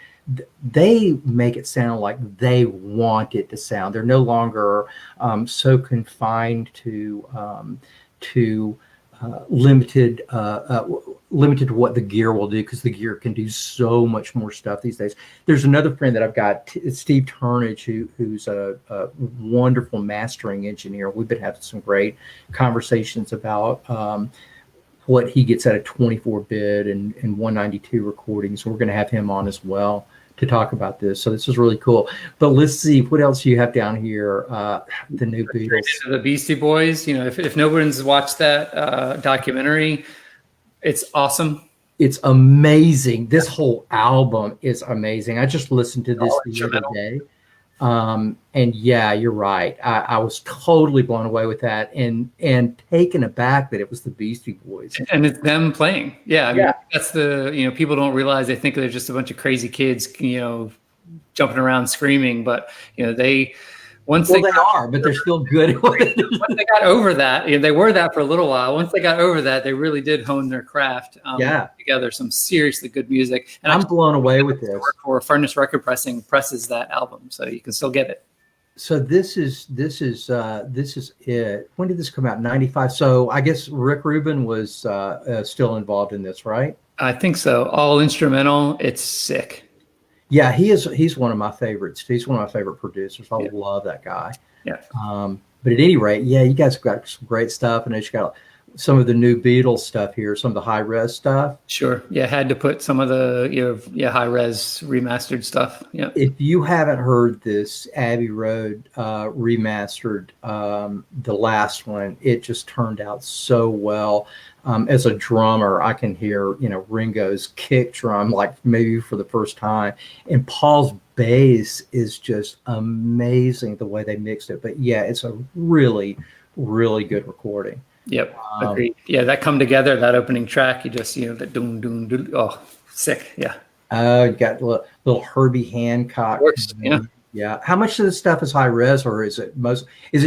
Speaker 1: they make it sound like they want it to sound. They're no longer so confined to limited to what the gear will do, because the gear can do so much more stuff these days. There's another friend that I've got, Steve Turnage, who's a wonderful mastering engineer. We've been having some great conversations about what he gets out of 24-bit and 192 recordings. So we're going to have him on as well to talk about this. So this is really cool. But let's see what else you have down here. The new Beatles,
Speaker 3: the Beastie Boys. You know, if no one's watched that documentary, it's awesome.
Speaker 1: It's amazing. This whole album is amazing. I just listened to this the other day. And yeah, you're right. I was totally blown away with that, and taken aback that it was the Beastie Boys.
Speaker 3: And it's them playing. Yeah. I mean, that's people don't realize, they think they're just a bunch of crazy kids, jumping around screaming, but they are, but they're still good at what it is. Once they got over that, they were that for a little while. Once they got over that, they really did hone their craft. Together some seriously good music. And
Speaker 1: I'm blown away with this.
Speaker 3: For Furnace Record Pressing presses that album, so you can still get it.
Speaker 1: So this is it. When did this come out? 95. So I guess Rick Rubin was still involved in this, right? I
Speaker 3: think so. All instrumental. It's sick.
Speaker 1: Yeah, he's one of my favorites. He's one of my favorite producers. I love that guy.
Speaker 3: Yeah.
Speaker 1: But at any rate, you guys have got some great stuff, and it's got some of the new Beatles stuff here, some of the high res stuff.
Speaker 3: Sure. Yeah, had to put some of the high res remastered stuff. Yeah.
Speaker 1: If you haven't heard this Abbey Road remastered, the last one, it just turned out so well. As a drummer, I can hear Ringo's kick drum like maybe for the first time, and Paul's bass is just amazing the way they mixed it. But yeah, it's a really, really good recording.
Speaker 3: Yep, agreed. Yeah, that come together, that opening track, you just the doom doom doom. Oh, sick. Yeah.
Speaker 1: You got little Herbie Hancock.
Speaker 3: Of course, yeah.
Speaker 1: Yeah. How much of this stuff is high res, or is it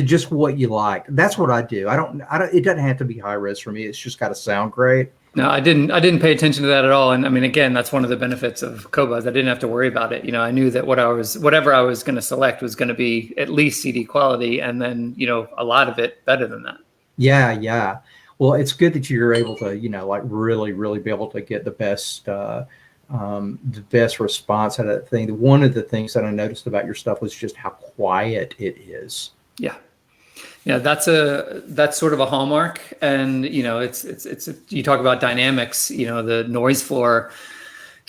Speaker 1: just what you like? That's what I do. I don't, it doesn't have to be high res for me. It's just got to sound great.
Speaker 3: No, I didn't pay attention to that at all. And I mean, again, that's one of the benefits of Qobuz. I didn't have to worry about it. I knew that whatever I was going to select was going to be at least CD quality, and then, a lot of it better than that.
Speaker 1: Yeah. Yeah. Well, it's good that you're able to, really, really be able to get the best response out of that thing. One of the things that I noticed about your stuff was just how quiet it is.
Speaker 3: Yeah. Yeah, that's sort of a hallmark, and it's you talk about dynamics. The noise floor.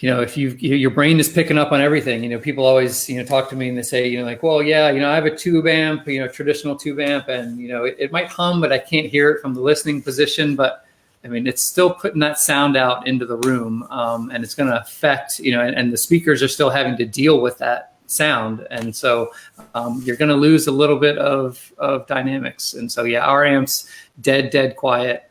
Speaker 3: If your brain is picking up on everything. People always talk to me and they say like, well, yeah, I have a tube amp, traditional tube amp, and it might hum, but I can't hear it from the listening position. But I mean, it's still putting that sound out into the room, and it's going to affect and the speakers are still having to deal with that sound, and so you're going to lose a little bit of dynamics. And so yeah, our amps dead quiet,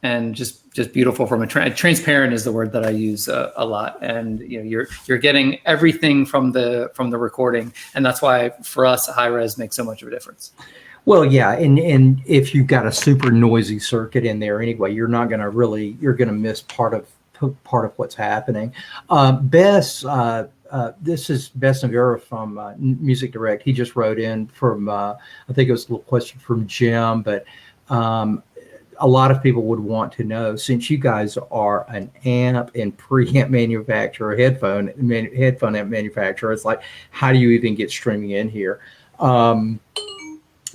Speaker 3: and just beautiful from a transparent is the word that I use a lot. And you're getting everything from the recording, and that's why for us high res makes so much of a difference.
Speaker 1: Well, yeah, and if you've got a super noisy circuit in there anyway, you're going to miss part of what's happening. This is Bess Navera from Music Direct. He just wrote in from, I think it was a little question from Jim, but a lot of people would want to know, since you guys are an amp and preamp manufacturer, headphone amp manufacturer, it's like, how do you even get streaming in here? And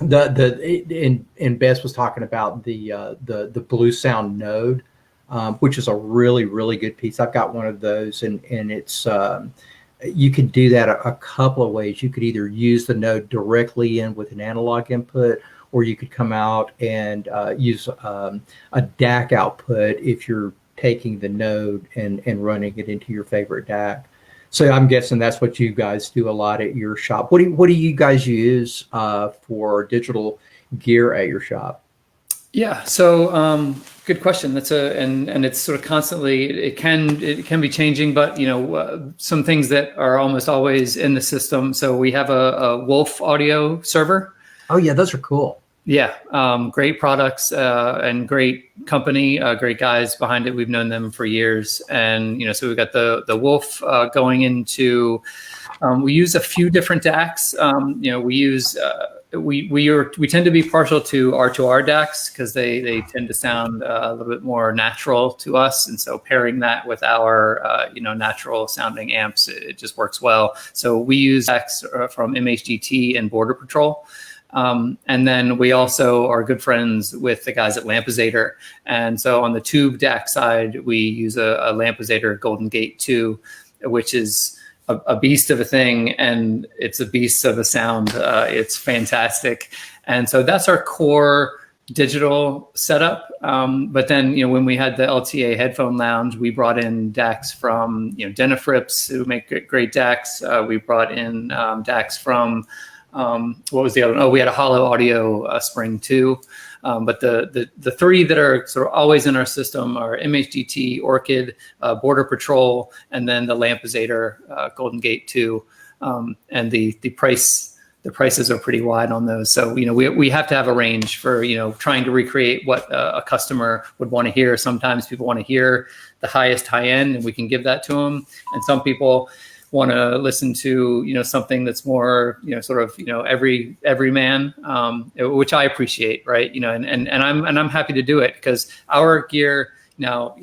Speaker 1: Bess was talking about the Blue Sound Node, which is a really, really good piece. I've got one of those, and it's you could do that a couple of ways. You could either use the node directly in with an analog input, or you could come out and use a DAC output if you're taking the node and running it into your favorite DAC. So I'm guessing that's what you guys do a lot at your shop. What do you guys use for digital gear at your shop?
Speaker 3: Yeah, so good question. That's and it's sort of constantly, it can be changing, but some things that are almost always in the system. So we have a Wolf audio server.
Speaker 1: Oh yeah, those are cool.
Speaker 3: Yeah, great products and great company, great guys behind it. We've known them for years, and so we've got the Wolf going into. We use a few different DACs. We use. We tend to be partial to R2R DACs because they tend to sound a little bit more natural to us, and so pairing that with our natural sounding amps, it just works well. So we use DACs from MHDT and Border Patrol, and then we also are good friends with the guys at Lampizator, and so on the tube DAC side, we use a Lampizator Golden Gate 2, which is a beast of a thing, and it's a beast of a sound. It's fantastic. And so that's our core digital setup. But then, when we had the LTA headphone lounge, we brought in DACs from, Denafrips, who make great DACs. We brought in DACs from, what was the other one? Oh, we had a Hollow Audio Spring 2. But the three that are sort of always in our system are MHDT, Orchid, Border Patrol, and then the Lampizator Golden Gate 2. And the prices are pretty wide on those. So we have to have a range for trying to recreate what a customer would want to hear. Sometimes people want to hear the highest high end, and we can give that to them. And some people want to listen to something that's more sort of every man, which I appreciate, right? And I'm happy to do it, because our gear now,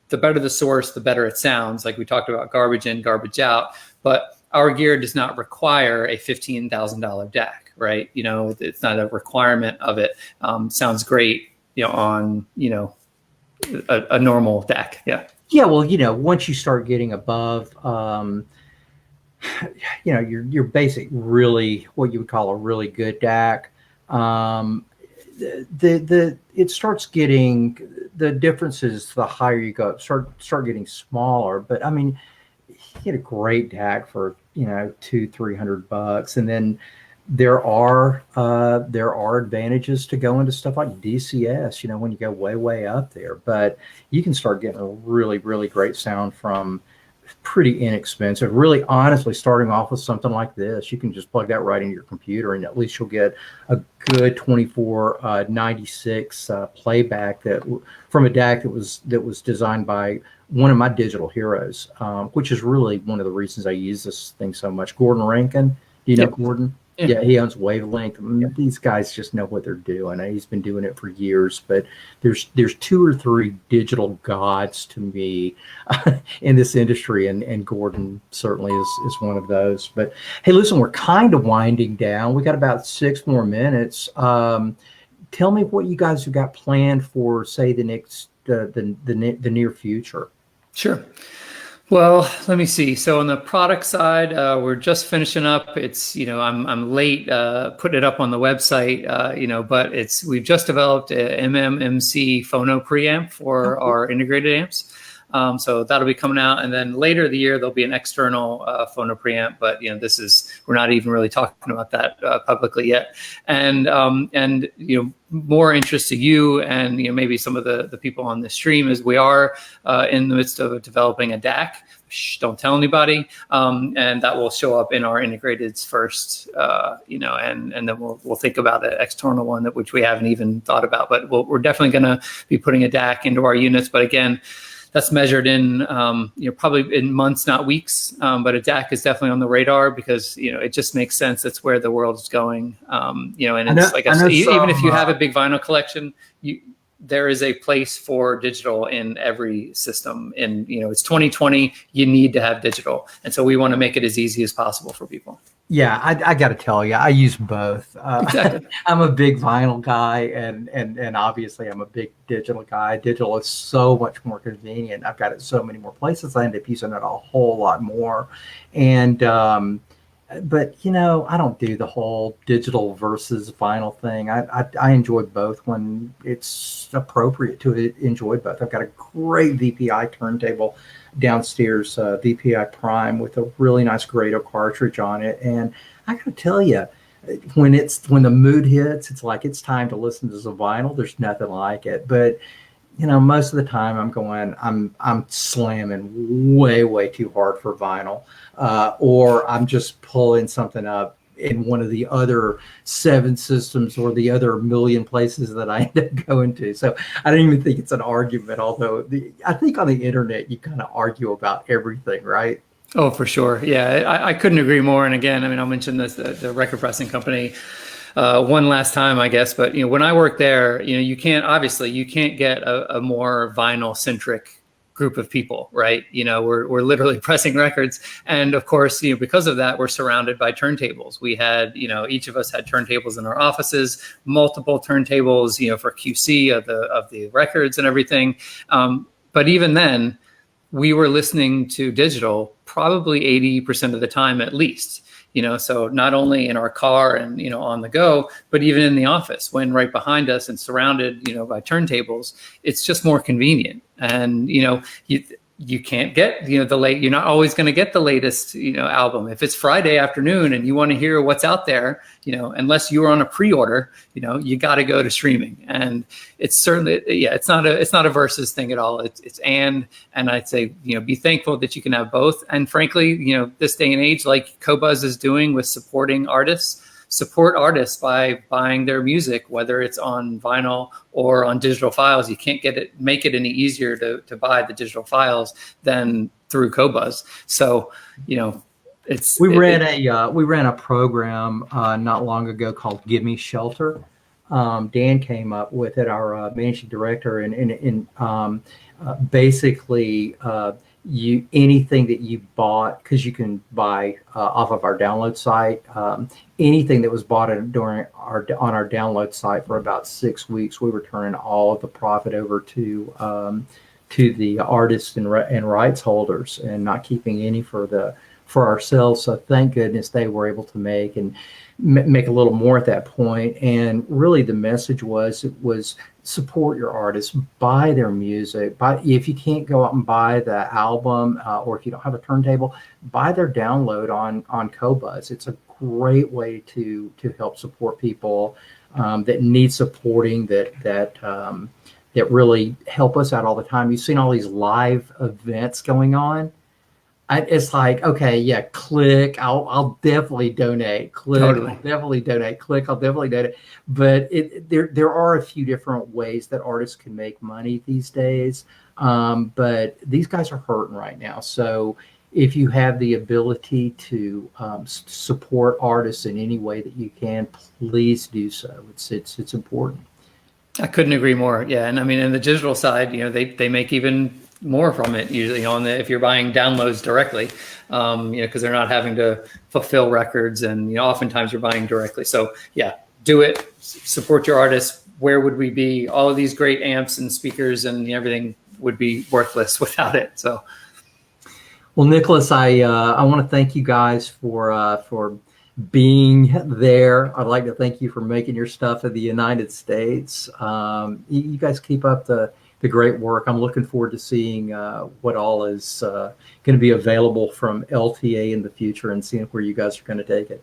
Speaker 3: the better the source, the better it sounds. Like we talked about garbage in, garbage out, but our gear does not require a $15,000 DAC, right? It's not a requirement of it. Sounds great, on a normal DAC. Yeah.
Speaker 1: Yeah. Well, once you start getting above, your basic, really what you would call a really good DAC, it starts getting, the differences the higher you go, start getting smaller. But I mean, you get a great DAC for $200-300, and then there are advantages to go into stuff like DCS, when you go way up there. But you can start getting a really, really great sound from pretty inexpensive. Really, honestly, starting off with something like this, you can just plug that right into your computer, and at least you'll get a good 2496 playback from a DAC that was designed by one of my digital heroes, which is really one of the reasons I use this thing so much. Gordon Rankin. Do you know Gordon? Yeah, he owns Wavelength. These guys just know what they're doing. And he's been doing it for years. But there's two or three digital gods to me in this industry, and Gordon certainly is one of those. But hey, listen, we're kind of winding down. We got about 6 more minutes. Tell me what you guys have got planned for, say, the next the near future.
Speaker 3: Sure. Well, let me see. So on the product side, we're just finishing up. It's, I'm late putting it up on the website, but we've just developed a MMMC phono preamp for our integrated amps. So that'll be coming out, and then later the year there'll be an external phono preamp. But we're not even really talking about that publicly yet. And more interest to you and maybe some of the people on the stream is we are in the midst of developing a DAC. Shh, don't tell anybody. And that will show up in our integrateds first, and then we'll think about an external one which we haven't even thought about. But we're definitely going to be putting a DAC into our units. But again, that's measured in, probably in months, not weeks. But a DAC is definitely on the radar because, it just makes sense. That's where the world is going. And it's like I said, even if you have a big vinyl collection, there is a place for digital in every system. And, it's 2020, you need to have digital. And so we want to make it as easy as possible for people.
Speaker 1: Yeah, I got to tell you, I use both.
Speaker 3: Exactly.
Speaker 1: I'm a big vinyl guy, and obviously I'm a big digital guy. Digital is so much more convenient. I've got it so many more places. I end up using it a whole lot more. And but I don't do the whole digital versus vinyl thing. I enjoy both when it's appropriate to enjoy both. I've got a great VPI turntable downstairs, VPI Prime, with a really nice Grado cartridge on it. And I gotta tell you, when the mood hits, it's like it's time to listen to some vinyl. There's nothing like it. But most of the time I'm slamming way too hard for vinyl, or I'm just pulling something up in one of the other 7 systems or the other million places that I end up going to. So I don't even think it's an argument, although I think on the internet you kind of argue about everything, right?
Speaker 3: Oh, for sure. Yeah, I couldn't agree more. And again, I'll mention this, the record pressing company one last time, I guess. But, when I worked there, you can't get a more vinyl centric group of people, right? We're literally pressing records. And of course, because of that, we're surrounded by turntables. We had, each of us had turntables in our offices, multiple turntables, for QC of the records and everything. But even then, we were listening to digital probably 80% of the time at least. So not only in our car and, on the go, but even in the office when right behind us and surrounded, by turntables, it's just more convenient. And, you can't get, you're not always going to get the latest, album. If it's Friday afternoon and you want to hear what's out there, unless you're on a pre-order, you got to go to streaming. And it's certainly, it's not a versus thing at all. It's and I'd say, be thankful that you can have both. And frankly, this day and age, like Qobuz is doing with supporting artists, support artists by buying their music, whether it's on vinyl or on digital files. You can't make it any easier to buy the digital files than through Qobuz. So, we ran
Speaker 1: a program not long ago called Give Me Shelter. Dan came up with it, our managing director, and basically anything that you bought, because you can buy off of our download site, anything that was bought on our download site for about 6 weeks, we were turning all of the profit over to the artists and rights holders, and not keeping any for ourselves. So thank goodness they were able to make a little more at that point. And really the message was support your artists, buy their music. If you can't go out and buy the album, or if you don't have a turntable, buy their download on Qobuz. It's a great way to help support people that need supporting, that really help us out all the time. You've seen all these live events going on. It's like, okay, yeah, click, I'll definitely donate. Click,
Speaker 3: totally.
Speaker 1: I'll definitely donate. Click, I'll definitely donate. But there are a few different ways that artists can make money these days. But these guys are hurting right now. So if you have the ability to support artists in any way that you can, please do so. It's important.
Speaker 3: I couldn't agree more. Yeah, and I mean, in the digital side, they make even more from it usually if you're buying downloads directly, because they're not having to fulfill records, and oftentimes you're buying directly. So yeah, do it. Support your artists. Where would we be? All of these great amps and speakers and everything would be worthless without it. So,
Speaker 1: well, Nicholas, I want to thank you guys for being there. I'd like to thank you for making your stuff in the United States. You guys keep up the great work. I'm looking forward to seeing what all is going to be available from LTA in the future, and seeing where you guys are going to take it.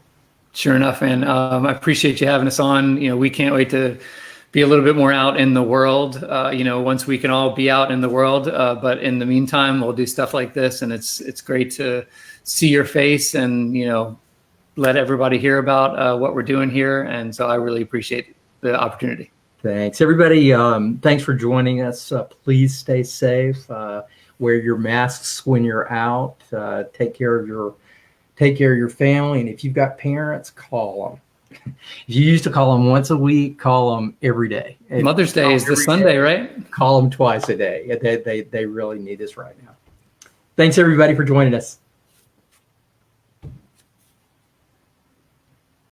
Speaker 3: Sure enough, and I appreciate you having us on. We can't wait to be a little bit more out in the world, once we can all be out in the world. But in the meantime, we'll do stuff like this, and it's great to see your face and, let everybody hear about what we're doing here. And so I really appreciate the opportunity.
Speaker 1: Thanks, everybody. Thanks for joining us. Please stay safe. Wear your masks when you're out. Take care of your family. And if you've got parents, call them. If you used to call them once a week, call them every day.
Speaker 3: Mother's Day is this Sunday, right?
Speaker 1: Call them twice a day. They really need us right now. Thanks, everybody, for joining us.